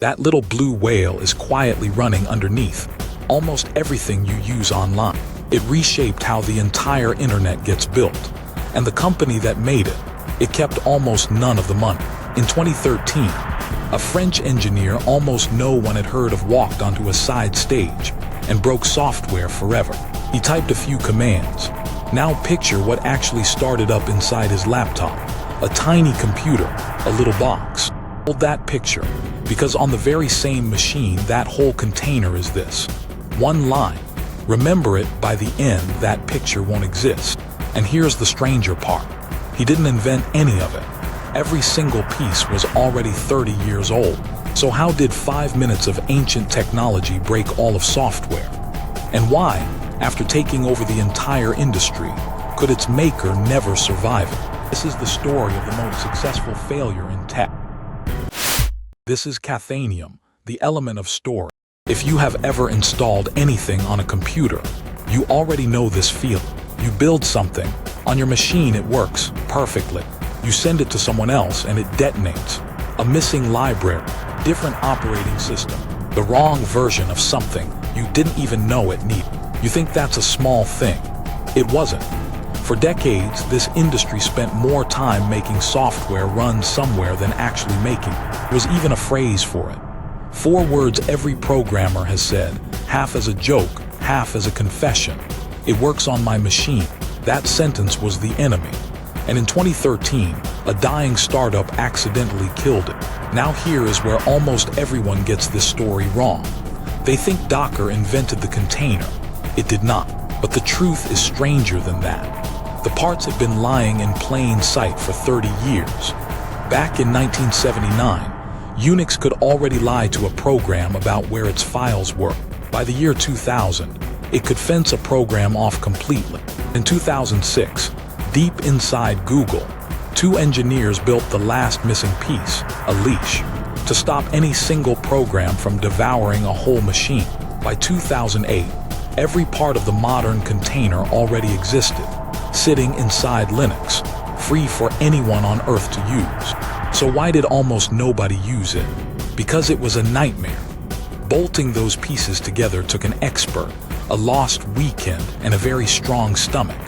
That little blue whale is quietly running underneath almost everything you use online. It reshaped how the entire internet gets built. And the company that made it, it kept almost none of the money. In 2013, a French engineer almost no one had heard of walked onto a side stage and broke software forever. He typed a few commands. Now picture what actually started up inside his laptop. A tiny computer, a little box. Hold that picture, because on the very same machine, that whole container is this. One line. Remember it, by the end, that picture won't exist. And here's the stranger part. He didn't invent any of it. Every single piece was already 30 years old. So how did 5 minutes of ancient technology break all of software? And why, after taking over the entire industry, could its maker never survive it? This is the story of the most successful failure in tech. This is KATHANIUM, the element of storage. If you have ever installed anything on a computer, you already know this feeling. You build something, on your machine it works perfectly. You send it to someone else and it detonates. A missing library, different operating system, the wrong version of something you didn't even know it needed. You think that's a small thing. It wasn't. For decades, this industry spent more time making software run somewhere than actually making it. There was even a phrase for it. 4 words every programmer has said, half as a joke, half as a confession. It works on my machine. That sentence was the enemy. And in 2013, a dying startup accidentally killed it. Now here is where almost everyone gets this story wrong. They think Docker invented the container. It did not. But the truth is stranger than that. The parts had been lying in plain sight for 30 years. Back in 1979, Unix could already lie to a program about where its files were. By the year 2000, it could fence a program off completely. In 2006, deep inside Google, 2 engineers built the last missing piece, a leash, to stop any single program from devouring a whole machine. By 2008, every part of the modern container already existed, sitting inside Linux, free for anyone on Earth to use. So why did almost nobody use it? Because it was a nightmare. Bolting those pieces together took an expert, a lost weekend, and a very strong stomach.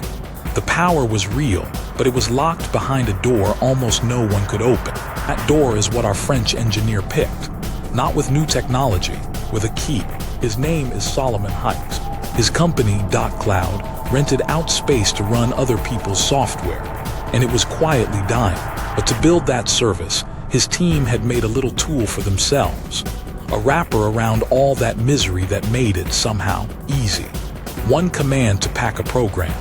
The power was real, but it was locked behind a door almost no one could open. That door is what our French engineer picked. Not with new technology, with a key. His name is Solomon Hykes. His company, .cloud, rented out space to run other people's software, and it was quietly dying. But to build that service, his team had made a little tool for themselves, a wrapper around all that misery that made it somehow easy. One command to pack a program,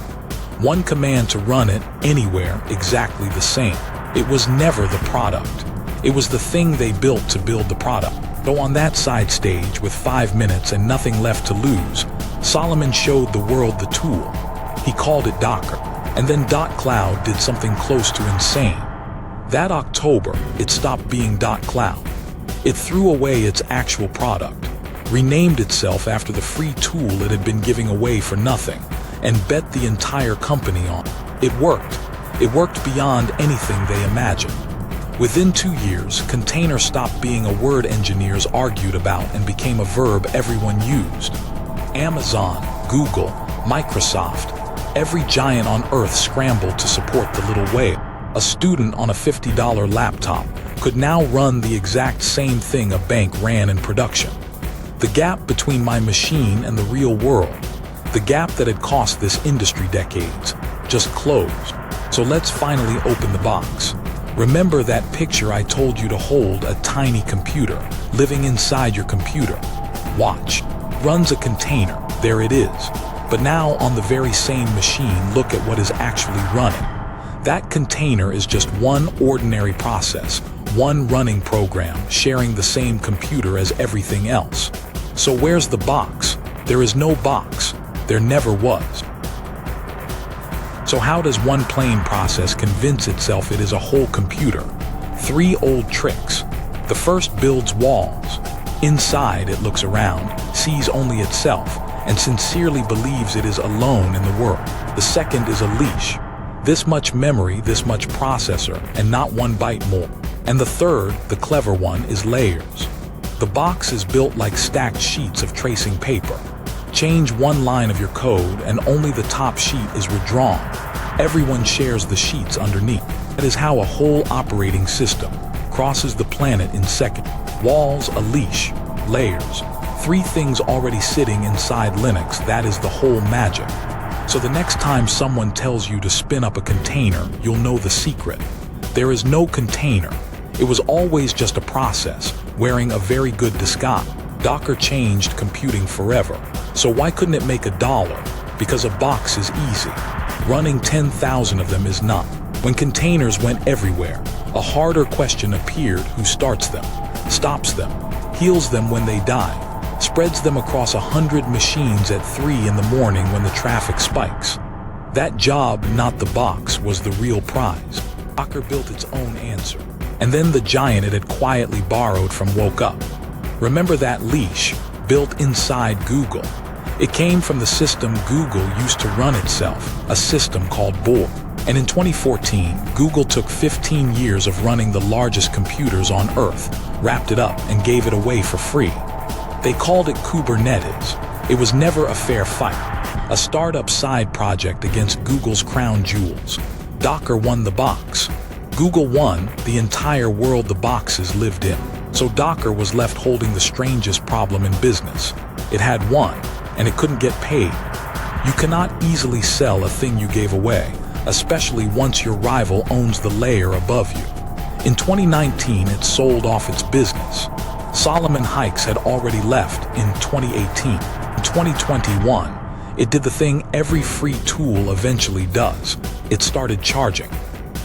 one command to run it anywhere exactly the same. It was never the product. It was the thing they built to build the product. So on that side stage with 5 minutes and nothing left to lose, Solomon showed the world the tool. He called it Docker. And then .cloud did something close to insane. That October, it stopped being .cloud. It threw away its actual product, renamed itself after the free tool it had been giving away for nothing, and bet the entire company on it. It worked. It worked beyond anything they imagined. Within 2 years, container stopped being a word engineers argued about and became a verb everyone used. Amazon, Google, Microsoft, every giant on Earth scrambled to support the little whale. A student on a $50 laptop could now run the exact same thing a bank ran in production. The gap between my machine and the real world, the gap that had cost this industry decades, just closed. So let's finally open the box. Remember that picture I told you to hold, a tiny computer living inside your computer? Watch. Runs a container. There it is. But now on the very same machine, look at what is actually running. That container is just one ordinary process, one running program sharing the same computer as everything else. So where's the box? There is no box. There never was. So how does one plain process convince itself it is a whole computer? 3 old tricks. The first builds walls. Inside, it looks around, sees only itself, and sincerely believes it is alone in the world. The second is a leash. This much memory, this much processor, and not 1 byte more. And the third, the clever one, is layers. The box is built like stacked sheets of tracing paper. Change one line of your code and only the top sheet is redrawn. Everyone shares the sheets underneath. That is how a whole operating system crosses the planet in seconds. Walls, a leash, layers, 3 things already sitting inside Linux. That is the whole magic. So the next time someone tells you to spin up a container, you'll know the secret. There is no container. It was always just a process, wearing a very good disguise. Docker changed computing forever. So why couldn't it make $1? Because a box is easy. Running 10,000 of them is not. When containers went everywhere, a harder question appeared: who starts them, stops them, heals them when they die, spreads them across 100 machines at 3 in the morning when the traffic spikes? That job, not the box, was the real prize. Docker built its own answer. And then the giant it had quietly borrowed from woke up. Remember that leash, built inside Google? It came from the system Google used to run itself, a system called Borg. And in 2014, Google took 15 years of running the largest computers on Earth, wrapped it up, and gave it away for free. They called it Kubernetes. It was never a fair fight. A startup side project against Google's crown jewels. Docker won the box. Google won the entire world the boxes lived in. So Docker was left holding the strangest problem in business. It had won, and it couldn't get paid. You cannot easily sell a thing you gave away, especially once your rival owns the layer above you. In 2019, it sold off its business. Solomon Hykes had already left in 2018. In 2021, it did the thing every free tool eventually does. It started charging.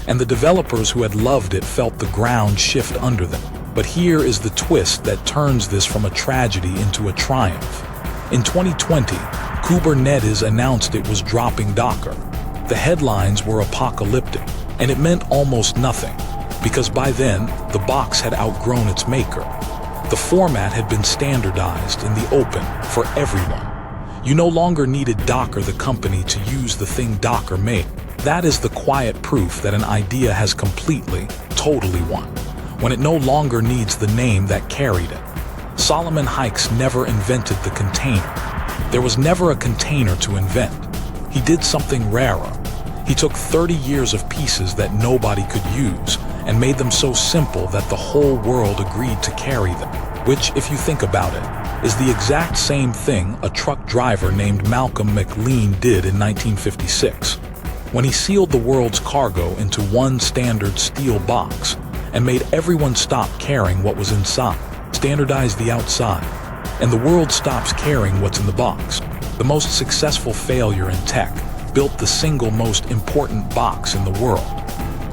And the developers who had loved it felt the ground shift under them. But here is the twist that turns this from a tragedy into a triumph. In 2020, Kubernetes announced it was dropping Docker. The headlines were apocalyptic, and it meant almost nothing, because by then, the box had outgrown its maker. The format had been standardized in the open for everyone. You no longer needed Docker the company to use the thing Docker made. That is the quiet proof that an idea has completely, totally won, when it no longer needs the name that carried it. Solomon Hykes never invented the container. There was never a container to invent. He did something rarer. He took 30 years of pieces that nobody could use and made them so simple that the whole world agreed to carry them, which, if you think about it, is the exact same thing a truck driver named Malcolm McLean did in 1956, when he sealed the world's cargo into one standard steel box and made everyone stop caring what was inside, standardized the outside, and the world stops caring what's in the box. The most successful failure in tech built the single most important box in the world,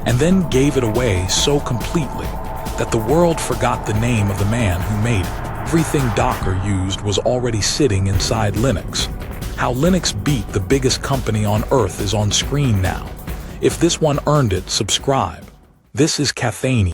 and then gave it away so completely that the world forgot the name of the man who made it. Everything Docker used was already sitting inside Linux. How Linux beat the biggest company on Earth is on screen now. If this one earned it, subscribe. This is KATHANIUM.